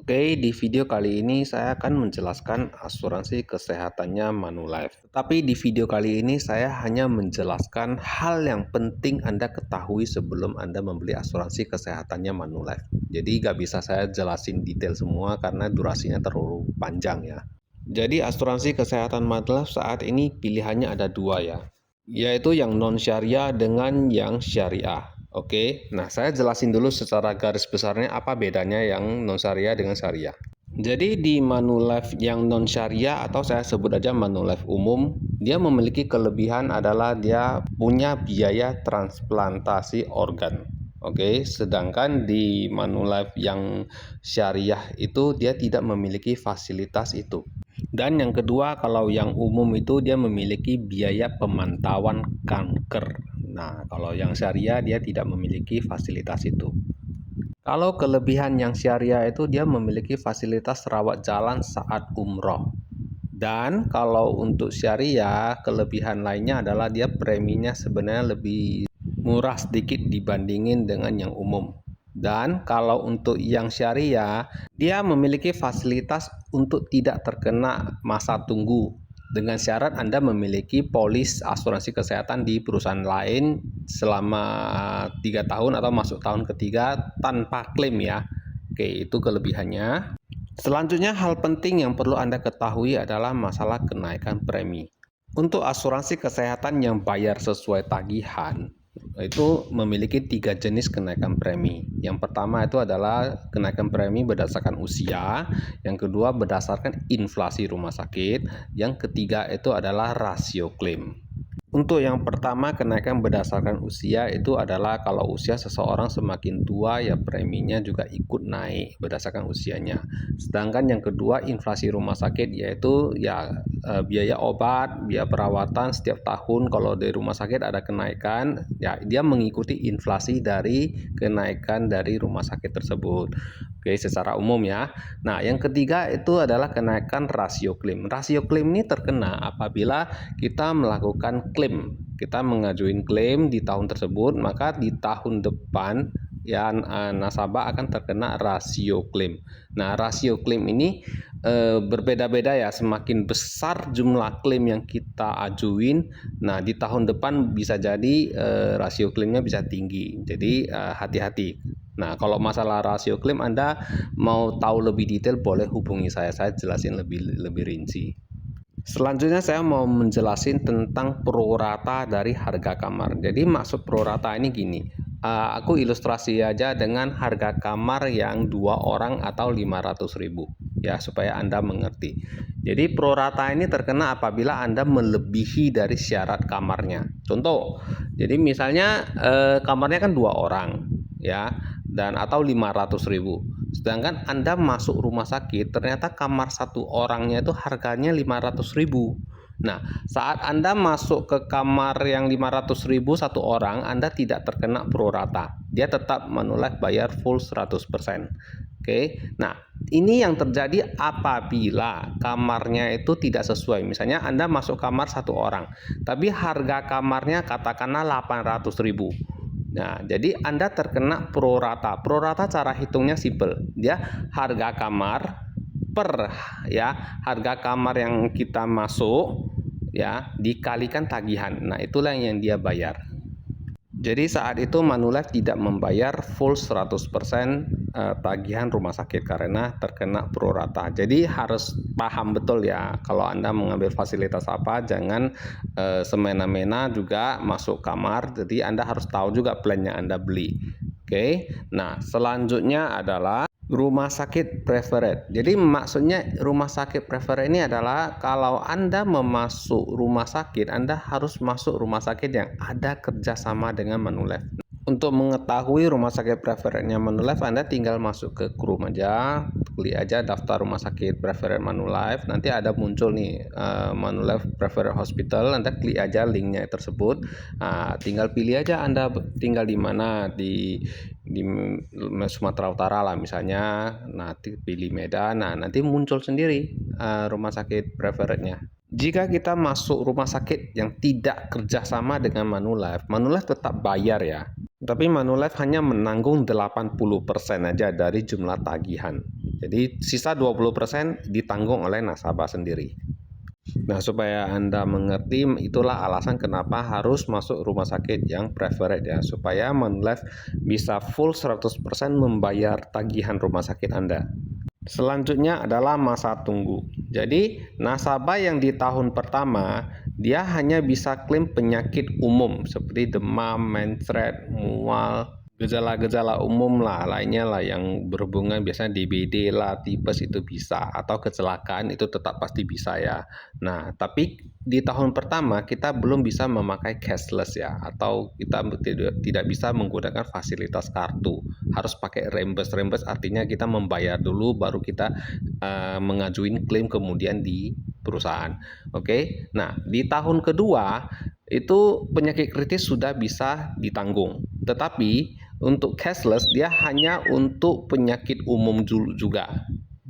Oke, di video kali ini saya akan menjelaskan asuransi kesehatannya Manulife. Tapi di video kali ini saya hanya menjelaskan hal yang penting Anda ketahui sebelum Anda membeli asuransi kesehatannya Manulife. Jadi nggak bisa saya jelasin detail semua karena durasinya terlalu panjang ya. Jadi asuransi kesehatan Manulife saat ini pilihannya ada dua ya, yaitu yang non-syariah dengan yang syariah. Oke, nah saya jelasin dulu secara garis besarnya apa bedanya yang non-syariah dengan syariah. Jadi di Manulife yang non-syariah atau saya sebut aja Manulife umum, dia memiliki kelebihan adalah dia punya biaya transplantasi organ. Oke, sedangkan di Manulife yang syariah itu dia tidak memiliki fasilitas itu. Dan yang kedua, kalau yang umum itu dia memiliki biaya pemantauan kanker. Nah, kalau yang syariah dia tidak memiliki fasilitas itu. Kalau kelebihan yang syariah itu dia memiliki fasilitas rawat jalan saat umroh. Dan kalau untuk syariah, kelebihan lainnya adalah dia preminya sebenarnya lebih murah sedikit dibandingin dengan yang umum. Dan kalau untuk yang syariah, dia memiliki fasilitas untuk tidak terkena masa tunggu dengan syarat Anda memiliki polis asuransi kesehatan di perusahaan lain selama 3 tahun atau masuk tahun ketiga tanpa klaim ya. Oke, itu kelebihannya. Selanjutnya hal penting yang perlu Anda ketahui adalah masalah kenaikan premi. Untuk asuransi kesehatan yang bayar sesuai tagihan, itu memiliki 3 jenis kenaikan premi. Yang pertama itu adalah kenaikan premi berdasarkan usia, yang kedua berdasarkan inflasi rumah sakit, yang ketiga itu adalah rasio klaim. Untuk yang pertama, kenaikan berdasarkan usia itu adalah kalau usia seseorang semakin tua ya preminya juga ikut naik berdasarkan usianya. Sedangkan yang kedua, inflasi rumah sakit yaitu ya biaya obat, biaya perawatan setiap tahun kalau di rumah sakit ada kenaikan, ya dia mengikuti inflasi dari kenaikan dari rumah sakit tersebut. Oke, secara umum ya. Nah, yang ketiga itu adalah kenaikan rasio klaim. Rasio klaim ini terkena apabila kita melakukan klaim. Kita mengajuin klaim di tahun tersebut, maka di tahun depan ya nasabah akan terkena rasio klaim. Nah, rasio klaim ini berbeda-beda ya, semakin besar jumlah klaim yang kita ajuin, nah di tahun depan bisa jadi rasio klaimnya bisa tinggi. Jadi hati-hati. Nah, kalau masalah rasio klaim Anda mau tahu lebih detail boleh hubungi saya jelasin lebih rinci. Selanjutnya saya mau menjelasin tentang prorata dari harga kamar. Jadi maksud prorata ini gini, aku ilustrasi aja dengan harga kamar yang 2 orang atau 500.000 ya supaya Anda mengerti. Jadi prorata ini terkena apabila Anda melebihi dari syarat kamarnya. Contoh, jadi misalnya kamarnya kan 2 orang ya dan atau 500.000. Sedangkan Anda masuk rumah sakit ternyata kamar satu orangnya itu harganya 500.000. Nah, saat Anda masuk ke kamar yang 500.000 satu orang, Anda tidak terkena prorata. Dia tetap Manulife bayar full 100%. Oke. Nah, ini yang terjadi apabila kamarnya itu tidak sesuai. Misalnya Anda masuk kamar satu orang, tapi harga kamarnya katakanlah 800.000. Nah, jadi Anda terkena prorata. Prorata cara hitungnya simpel. Dia harga kamar per ya, harga kamar yang kita masuk ya dikalikan tagihan. Nah, itulah yang dia bayar. Jadi saat itu Manulife tidak membayar full 100% tagihan rumah sakit karena terkena prorata. Jadi harus paham betul ya kalau Anda mengambil fasilitas apa, jangan semena-mena juga masuk kamar. Jadi Anda harus tahu juga plan yang Anda beli. Oke. Nah, selanjutnya adalah rumah sakit preferred. Jadi maksudnya rumah sakit preferred ini adalah kalau Anda memasuk rumah sakit, Anda harus masuk rumah sakit yang ada kerjasama dengan Manulife. Untuk mengetahui rumah sakit preferrednya Manulife, Anda tinggal masuk ke Chrome aja, klik aja daftar rumah sakit preferred Manulife, nanti ada muncul nih Manulife Preferred Hospital, Anda klik aja linknya tersebut. Nah, tinggal pilih aja Anda tinggal di mana di Sumatera Utara lah misalnya, nanti pilih Medan, nah nanti muncul sendiri rumah sakit preferrednya. Jika kita masuk rumah sakit yang tidak kerjasama dengan Manulife, Manulife tetap bayar ya. Tapi Manulife hanya menanggung 80% aja dari jumlah tagihan. Jadi sisa 20% ditanggung oleh nasabah sendiri. Nah, supaya Anda mengerti, itulah alasan kenapa harus masuk rumah sakit yang preferred ya, supaya Manulife bisa full 100% membayar tagihan rumah sakit Anda. Selanjutnya adalah masa tunggu. Jadi, nasabah yang di tahun pertama, dia hanya bisa klaim penyakit umum seperti demam, mensret, mual, gejala-gejala umum lah, lainnya lah yang berhubungan biasanya DBD lah, tipes itu bisa, atau kecelakaan itu tetap pasti bisa ya. Nah, tapi di tahun pertama kita belum bisa memakai cashless ya, atau kita tidak bisa menggunakan fasilitas kartu. Harus pakai reimburse artinya kita membayar dulu baru kita mengajuin klaim kemudian di perusahaan. Oke. Nah, di tahun kedua itu penyakit kritis sudah bisa ditanggung. Tetapi untuk cashless dia hanya untuk penyakit umum juga.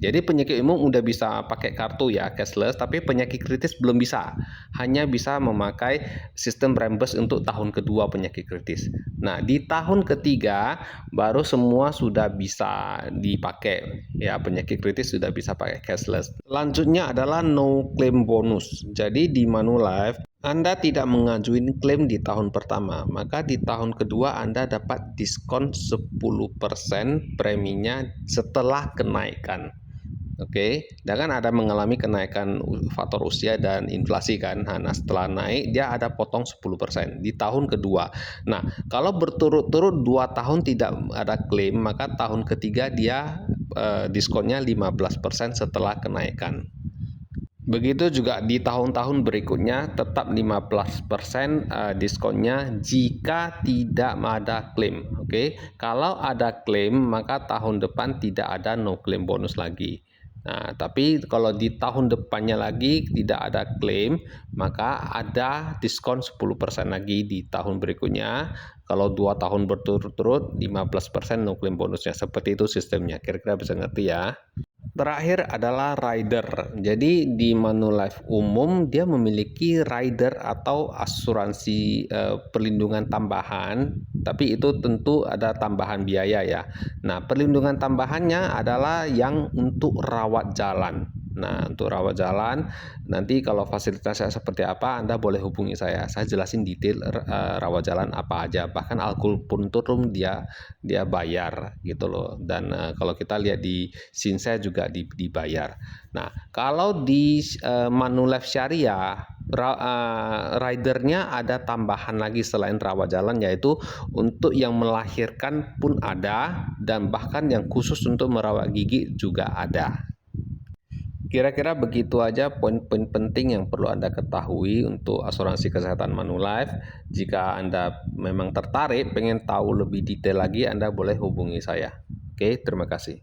Jadi penyakit umum udah bisa pakai kartu ya cashless, tapi penyakit kritis belum bisa. Hanya bisa memakai sistem reimburse untuk tahun kedua penyakit kritis. Nah, di tahun ketiga baru semua sudah bisa dipakai. Ya, penyakit kritis sudah bisa pakai cashless. Selanjutnya adalah no claim bonus. Jadi di Manulife Anda tidak mengajuin klaim di tahun pertama, maka di tahun kedua Anda dapat diskon 10% preminya setelah kenaikan. Oke, dan kan ada mengalami kenaikan faktor usia dan inflasi kan. Nah, setelah naik dia ada potong 10% di tahun kedua. Nah, kalau berturut-turut 2 tahun tidak ada klaim, maka tahun ketiga dia diskonnya 15% setelah kenaikan. Begitu juga di tahun-tahun berikutnya tetap 15% diskonnya jika tidak ada klaim. Oke, kalau ada klaim maka tahun depan tidak ada no claim bonus lagi. Nah, tapi kalau di tahun depannya lagi tidak ada klaim, maka ada diskon 10% lagi di tahun berikutnya. Kalau 2 tahun berturut-turut 15% no claim bonusnya. Seperti itu sistemnya. Kira-kira bisa ngerti ya. Terakhir adalah rider. Jadi di Manulife umum dia memiliki rider atau asuransi perlindungan tambahan, tapi itu tentu ada tambahan biaya ya. Nah, perlindungan tambahannya adalah yang untuk rawat jalan. Nah, untuk rawat jalan, nanti kalau fasilitasnya seperti apa, Anda boleh hubungi saya. Saya jelasin detail rawat jalan apa aja. Bahkan alkulpunturum dia bayar gitu loh. Dan kalau kita lihat di Sinsay juga dibayar. Nah, kalau di Manulife Syariah, ridernya ada tambahan lagi selain rawat jalan, yaitu untuk yang melahirkan pun ada, dan bahkan yang khusus untuk merawat gigi juga ada. Kira-kira begitu aja poin-poin penting yang perlu Anda ketahui untuk asuransi kesehatan Manulife. Jika Anda memang tertarik, pengen tahu lebih detail lagi, Anda boleh hubungi saya. Oke, terima kasih.